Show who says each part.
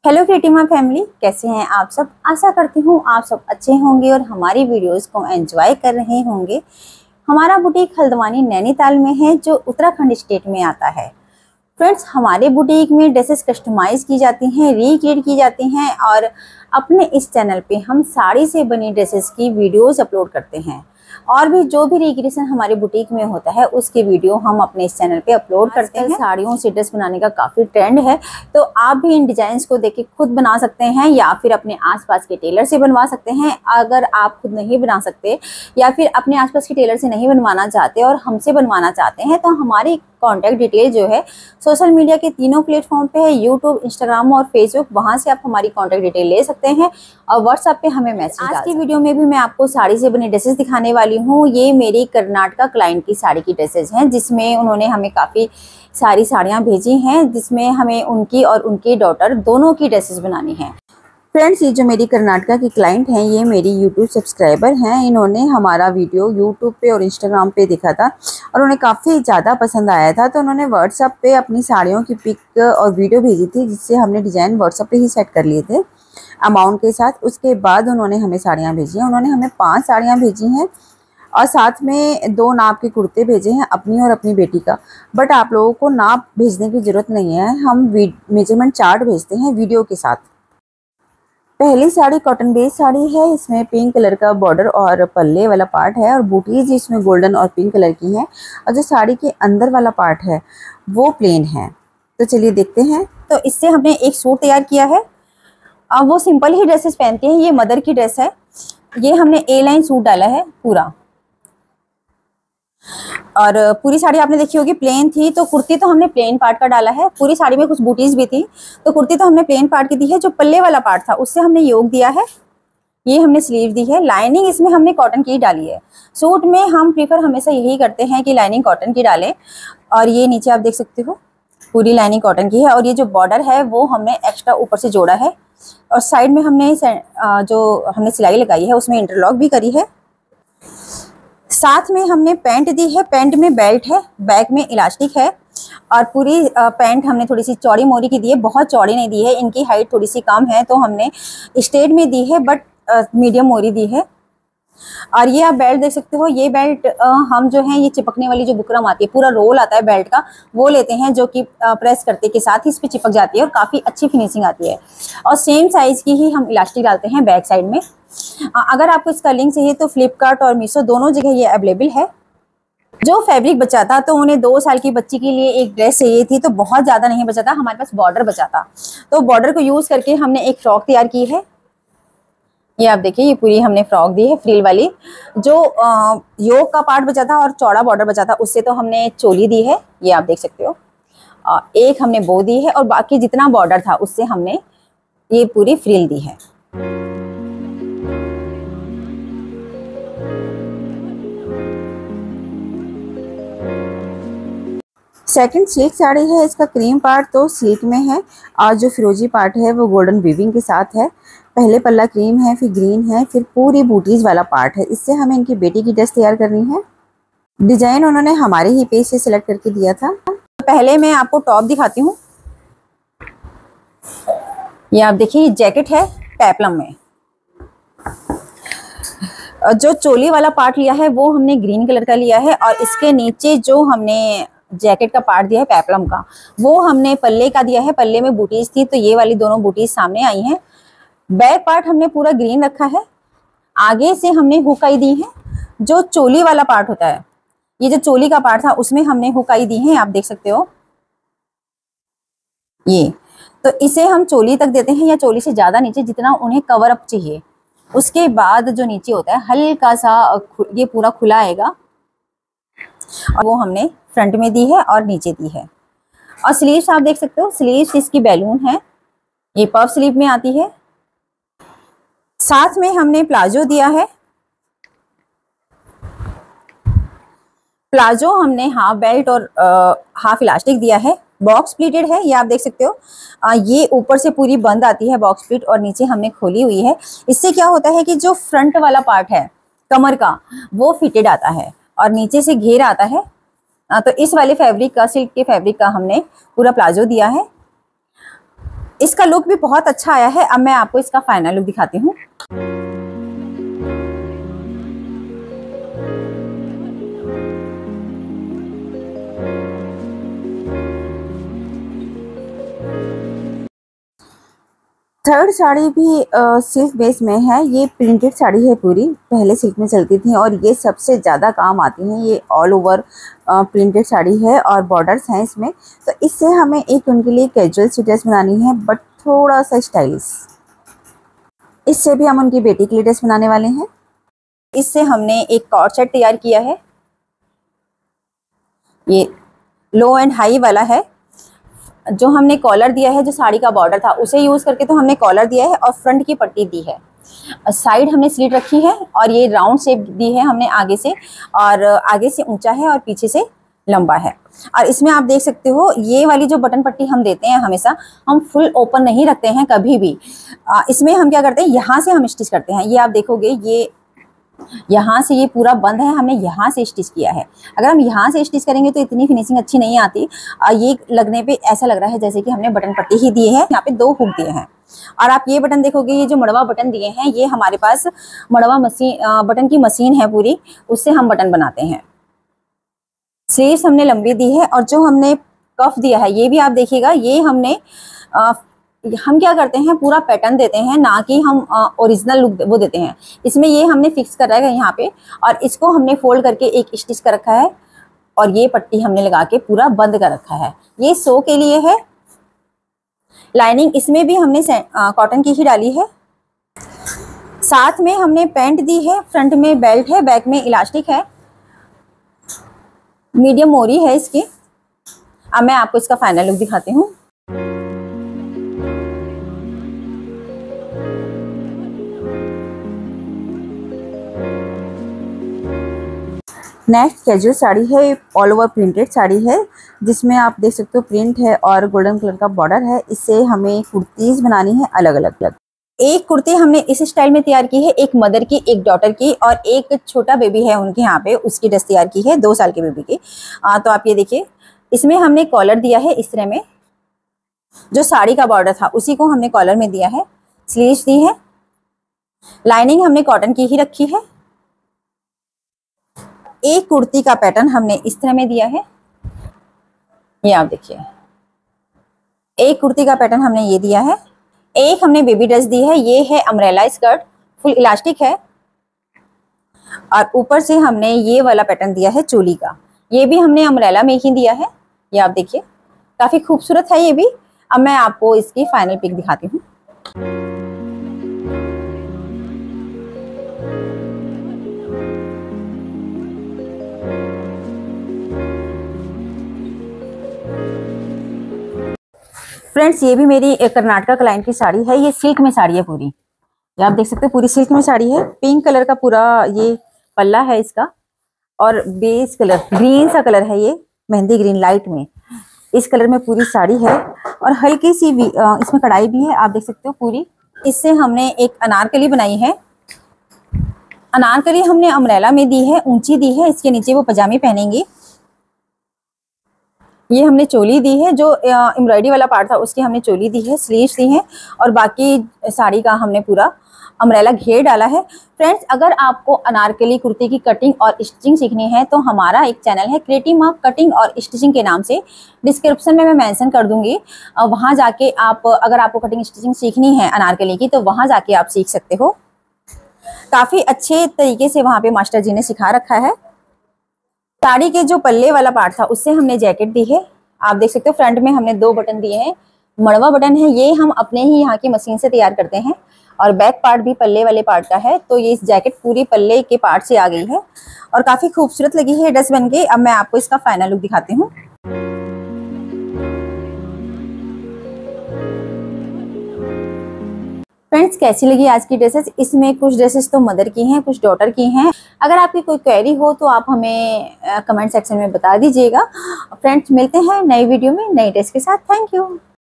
Speaker 1: Hello क्रिएटिमा family, कैसे हैं आप सब। आशा करती हूँ आप सब अच्छे होंगे और हमारी वीडियोस को एंजॉय कर रहे होंगे। हमारा बुटीक हल्द्वानी नैनीताल में है, जो उत्तराखंड स्टेट में आता है। फ्रेंड्स, हमारे बुटीक में ड्रेसेस कस्टमाइज की जाती हैं, रिक्रिएट की जाती हैं और अपने इस चैनल पे हम साड़ी से बनी ड्रेसेस की वीडियोस अपलोड करते हैं। और भी जो भी रिक्रिएशन हमारे बुटीक में होता है उसके वीडियो हम अपने इस चैनल पे अपलोड करते हैं। साड़ियों से ड्रेस बनाने का काफ़ी ट्रेंड है, तो आप भी इन डिजाइन्स को देख के खुद बना सकते हैं या फिर अपने आसपास के टेलर से बनवा सकते हैं। अगर आप खुद नहीं बना सकते या फिर अपने आसपास के टेलर से नहीं बनवाना चाहते और हमसे बनवाना चाहते हैं, तो हमारी कॉन्टैक्ट डिटेल जो है सोशल मीडिया के तीनों प्लेटफॉर्म पे है, यूट्यूब, इंस्टाग्राम और फेसबुक। वहां से आप हमारी कॉन्टैक्ट डिटेल ले सकते हैं और व्हाट्सएप पे हमें मैसेज। आज की वीडियो में भी मैं आपको साड़ी से बनी ड्रेसेस दिखाने वाली हूँ। ये मेरी कर्नाटका क्लाइंट की साड़ी की ड्रेसेस हैं, जिसमें उन्होंने हमें काफ़ी सारी साड़ियाँ भेजी हैं, जिसमें हमें उनकी और उनकी डॉटर दोनों की ड्रेसेस बनानी है। फ्रेंड्स, ये जो मेरी कर्नाटका की क्लाइंट हैं, ये मेरी यूट्यूब सब्सक्राइबर हैं। इन्होंने हमारा वीडियो यूट्यूब पे और इंस्टाग्राम पे देखा था और उन्हें काफ़ी ज़्यादा पसंद आया था, तो उन्होंने व्हाट्सएप पे अपनी साड़ियों की पिक और वीडियो भेजी थी, जिससे हमने डिज़ाइन व्हाट्सएप पे ही सेट कर लिए थे अमाउंट के साथ। उसके बाद उन्होंने हमें साड़ियाँ भेजी हैं। उन्होंने हमें 5 साड़ियाँ भेजी हैं और साथ में 2 नाप के कुर्ते भेजे हैं, अपनी और अपनी बेटी का। बट आप लोगों को नाप भेजने की ज़रूरत नहीं है, हम मेजरमेंट चार्ट भेजते हैं वीडियो के साथ। पहली साड़ी कॉटन बेस साड़ी है। इसमें पिंक कलर का बॉर्डर और पल्ले वाला पार्ट है और बूटीज इसमें गोल्डन और पिंक कलर की है, और जो साड़ी के अंदर वाला पार्ट है वो प्लेन है। तो चलिए देखते हैं। तो इससे हमने एक सूट तैयार किया है। अब वो सिंपल ही ड्रेसेस पहनती हैं। ये मदर की ड्रेस है। ये हमने ए लाइन सूट डाला है पूरा, और पूरी साड़ी आपने देखी होगी प्लेन थी, तो कुर्ती तो हमने प्लेन पार्ट का डाला है। पूरी साड़ी में कुछ बूटीज भी थी, तो कुर्ती तो हमने प्लेन पार्ट की दी है। जो पल्ले वाला पार्ट था उससे हमने योग दिया है। ये हमने स्लीव दी है। लाइनिंग इसमें हमने कॉटन की डाली है। सूट में हम प्रीफर हमेशा यही करते हैं कि लाइनिंग कॉटन की डालें। और ये नीचे आप देख सकते हो पूरी लाइनिंग कॉटन की है, और ये जो बॉर्डर है वो हमने एक्स्ट्रा ऊपर से जोड़ा है, और साइड में हमने जो हमने सिलाई लगाई है उसमें इंटरलॉक भी करी है। साथ में हमने पैंट दी है। पैंट में बेल्ट है, बैक में इलास्टिक है, और पूरी पैंट हमने थोड़ी सी चौड़ी मोरी की दी है, बहुत चौड़ी नहीं दी है। इनकी हाइट थोड़ी सी कम है, तो हमने स्ट्रेट में दी है, बट मीडियम मोरी दी है। और ये आप बेल्ट देख सकते हो। ये बेल्ट हम जो है ये चिपकने वाली जो बुकरम आती है, पूरा रोल आता है बेल्ट का, वो लेते हैं, जो कि प्रेस करते के साथ ही इस पर चिपक जाती है और काफ़ी अच्छी फिनिशिंग आती है। और सेम साइज़ की ही हम इलास्टिक डालते हैं बैक साइड में। अगर आपको इसका लिंक चाहिए तो फ्लिपकार्ट और मीशो दोनों जगह ये अवेलेबल है। जो फैब्रिक बचा था, तो उन्हें 2 साल की बच्ची के लिए एक ड्रेस चाहिए थी, तो बहुत ज़्यादा नहीं बचा था, हमारे पास बॉर्डर बचा था, तो बॉर्डर को यूज़ करके हमने एक फ्रॉक तैयार की है। ये आप देखिए, ये पूरी हमने फ्रॉक दी है फ्रिल वाली। जो योक का पार्ट बचा था और चौड़ा बॉर्डर बचा था, उससे तो हमने चोली दी है, ये आप देख सकते हो। एक हमने बो दी है, और बाकी जितना बॉर्डर था उससे हमने ये पूरी फ्रिल दी है। सेकंड सिल्क साड़ी है। इसका क्रीम पार्ट तो सिल्क में है, और जो फिरोजी पार्ट है वो गोल्डन वीविंग के साथ है। पहले पल्ला क्रीम है, फिर ग्रीन है, फिर पूरी बूटीज वाला पार्ट है। इससे हमें इनकी बेटी की ड्रेस तैयार करनी है। डिजाइन उन्होंने हमारे ही पेज से सिलेक्ट करके दिया था। पहले मैं आपको टॉप दिखाती हूँ। ये आप देखिए, ये जैकेट है पेप्लम में। जो चोली वाला पार्ट लिया है वो हमने ग्रीन कलर का लिया है, और इसके नीचे जो हमने जैकेट का पार्ट दिया है पेप्लम का, वो हमने पल्ले का दिया है। पल्ले में बूटीज थी, तो ये वाली दोनों बूटीज सामने आई हैं। बैक पार्ट हमने पूरा ग्रीन रखा है। आगे से हमने हुकाई दी है। जो चोली वाला पार्ट होता है, ये जो चोली का पार्ट था उसमें हमने हुकाई दी है, आप देख सकते हो। ये तो इसे हम चोली तक देते हैं, या चोली से ज्यादा नीचे, जितना उन्हें कवर अप चाहिए। उसके बाद जो नीचे होता है हल्का सा ये पूरा खुला आएगा, और वो हमने फ्रंट में दी है और नीचे दी है। और स्लीव्स आप देख सकते हो, स्लीव्स इसकी बैलून है, ये पफ स्लीव में आती है। साथ में हमने प्लाजो दिया है। प्लाजो हमने हाफ बेल्ट और हाफ इलास्टिक दिया है। बॉक्स प्लीटेड है, ये आप देख सकते हो। ये ऊपर से पूरी बंद आती है बॉक्स प्लीट, और नीचे हमने खोली हुई है। इससे क्या होता है कि जो फ्रंट वाला पार्ट है कमर का, वो फिटेड आता है और नीचे से घेर आता है। तो इस वाले फैब्रिक का, सिल्क के फैब्रिक का हमने पूरा प्लाजो दिया है। इसका लुक भी बहुत अच्छा आया है। अब मैं आपको इसका फाइनल लुक दिखाती हूँ। थर्ड साड़ी भी सिल्क बेस में है। ये प्रिंटेड साड़ी है पूरी, पहले सिल्क में चलती थी और ये सबसे ज़्यादा काम आती हैं। ये ऑल ओवर प्रिंटेड साड़ी है और बॉर्डर्स हैं इसमें। तो इससे हमें एक उनके लिए कैजुअल सी ड्रेस बनानी है, बट थोड़ा सा स्टाइलिश। इससे भी हम उनकी बेटी के लिए ड्रेस बनाने वाले हैं। इससे हमने एक कॉर्ड सेट तैयार किया है। ये लो एंड हाई वाला है। जो हमने कॉलर दिया है, जो साड़ी का बॉर्डर था उसे यूज़ करके तो हमने कॉलर दिया है और फ्रंट की पट्टी दी है। साइड हमने स्लिट रखी है और ये राउंड शेप दी है हमने आगे से, और आगे से ऊंचा है और पीछे से लंबा है। और इसमें आप देख सकते हो ये वाली जो बटन पट्टी हम देते हैं, हमेशा हम फुल ओपन नहीं रखते हैं कभी भी। इसमें हम क्या करते हैं, यहाँ से हम स्टिच करते हैं। ये आप देखोगे, ये यहाँ से ये पूरा बंद है, हमने यहाँ से स्टिच किया है। अगर हम यहाँ से स्टिच करेंगे तो इतनी फिनिशिंग अच्छी नहीं आती। ये लगने पे ऐसा लग रहा है जैसे कि हमने बटन पट्टी ही दिए हैं। यहाँ पे 2 हुक दिए हैं। और आप ये बटन देखोगे, ये जो मड़वा बटन दिए हैं, ये हमारे पास मड़वा मशीन, बटन की मशीन है पूरी, उससे हम बटन बनाते हैं। स्लीव्स हमने लंबी दी है और जो हमने कफ दिया है, ये भी आप देखिएगा, ये हमने हम क्या करते हैं, पूरा पैटर्न देते हैं, ना कि हम ओरिजिनल लुक वो देते हैं। इसमें ये हमने फिक्स कर रखा है यहाँ पे, और इसको हमने फोल्ड करके एक स्टिच कर रखा है और ये पट्टी हमने लगा के पूरा बंद कर रखा है। ये शो के लिए है। लाइनिंग इसमें भी हमने कॉटन की ही डाली है। साथ में हमने पैंट दी है, फ्रंट में बेल्ट है, बैक में इलास्टिक है, मीडियम मोरी है इसकी। अब मैं आपको इसका फाइनल लुक दिखाती हूँ। नेक्स्ट कैजुअल साड़ी है, ऑल ओवर प्रिंटेड साड़ी है, जिसमें आप देख सकते हो प्रिंट है और गोल्डन कलर का बॉर्डर है। इससे हमें कुर्तीज बनानी है अलग अलग। एक कुर्ती हमने इस स्टाइल में तैयार की है, एक मदर की, एक डॉटर की, और एक छोटा बेबी है उनके यहाँ पे, उसकी ड्रेस तैयार की है, 2 साल के बेबी की। तो आप ये देखिए, इसमें हमने कॉलर दिया है इस तरह में, जो साड़ी का बॉर्डर था उसी को हमने कॉलर में दिया है। स्लीव्स दी है। लाइनिंग हमने कॉटन की ही रखी है। एक कुर्ती का पैटर्न हमने इस तरह में दिया है, ये आप देखिए। एक कुर्ती का पैटर्न हमने ये दिया है। एक हमने बेबी ड्रेस दी है, ये है अम्ब्रेला स्कर्ट, फुल इलास्टिक है, और ऊपर से हमने ये वाला पैटर्न दिया है चोली का। ये भी हमने अम्ब्रेला में ही दिया है, ये आप देखिए, काफी खूबसूरत है ये भी। अब मैं आपको इसकी फाइनल पिक दिखाती हूँ। फ्रेंड्स, ये भी मेरी कर्नाटका क्लाइंट की साड़ी है। ये सिल्क में साड़ी है पूरी, ये आप देख सकते हो, पूरी सिल्क में साड़ी है। पिंक कलर का पूरा ये पल्ला है इसका, और बेस कलर ग्रीन सा कलर है, ये मेहंदी ग्रीन लाइट में, इस कलर में पूरी साड़ी है। और हल्की सी भी इसमें कढ़ाई भी है, आप देख सकते हो पूरी। इससे हमने एक अनारकली बनाई है। अनारकली हमने अम्ब्रेला में दी है, ऊंची दी है, इसके नीचे वो पजामी पहनेंगी। ये हमने चोली दी है, जो एम्ब्रॉयडरी वाला पार्ट था उसकी हमने चोली दी है, स्लीव्स दी हैं, और बाकी साड़ी का हमने पूरा अम्ब्रेला घेर डाला है। फ्रेंड्स, अगर आपको अनारकली कुर्ती की कटिंग और स्टिचिंग सीखनी है तो हमारा एक चैनल है क्रिएटिव माँ कटिंग और स्टिचिंग के नाम से, डिस्क्रिप्शन में मैं मेंशन कर दूंगी। वहाँ जाके आप, अगर आपको कटिंग स्टिचिंग सीखनी है अनारकली की, तो वहाँ जाके आप सीख सकते हो। काफ़ी अच्छे तरीके से वहाँ पे मास्टर जी ने सिखा रखा है। साड़ी के जो पल्ले वाला पार्ट था उससे हमने जैकेट दी है, आप देख सकते हो। फ्रंट में हमने 2 बटन दिए हैं, मड़वा बटन है, ये हम अपने ही यहाँ की मशीन से तैयार करते हैं, और बैक पार्ट भी पल्ले वाले पार्ट का है। तो ये जैकेट पूरी पल्ले के पार्ट से आ गई है और काफ़ी खूबसूरत लगी है ड्रेस बनके। अब मैं आपको इसका फाइनल लुक दिखाती हूँ। फ्रेंड्स, कैसी लगी आज की ड्रेसेस? इसमें कुछ ड्रेसेस तो मदर की हैं, कुछ डॉटर की हैं। अगर आपकी कोई क्वेरी हो तो आप हमें कमेंट सेक्शन में बता दीजिएगा। फ्रेंड्स, मिलते हैं नई वीडियो में नई ड्रेस के साथ। Thank you.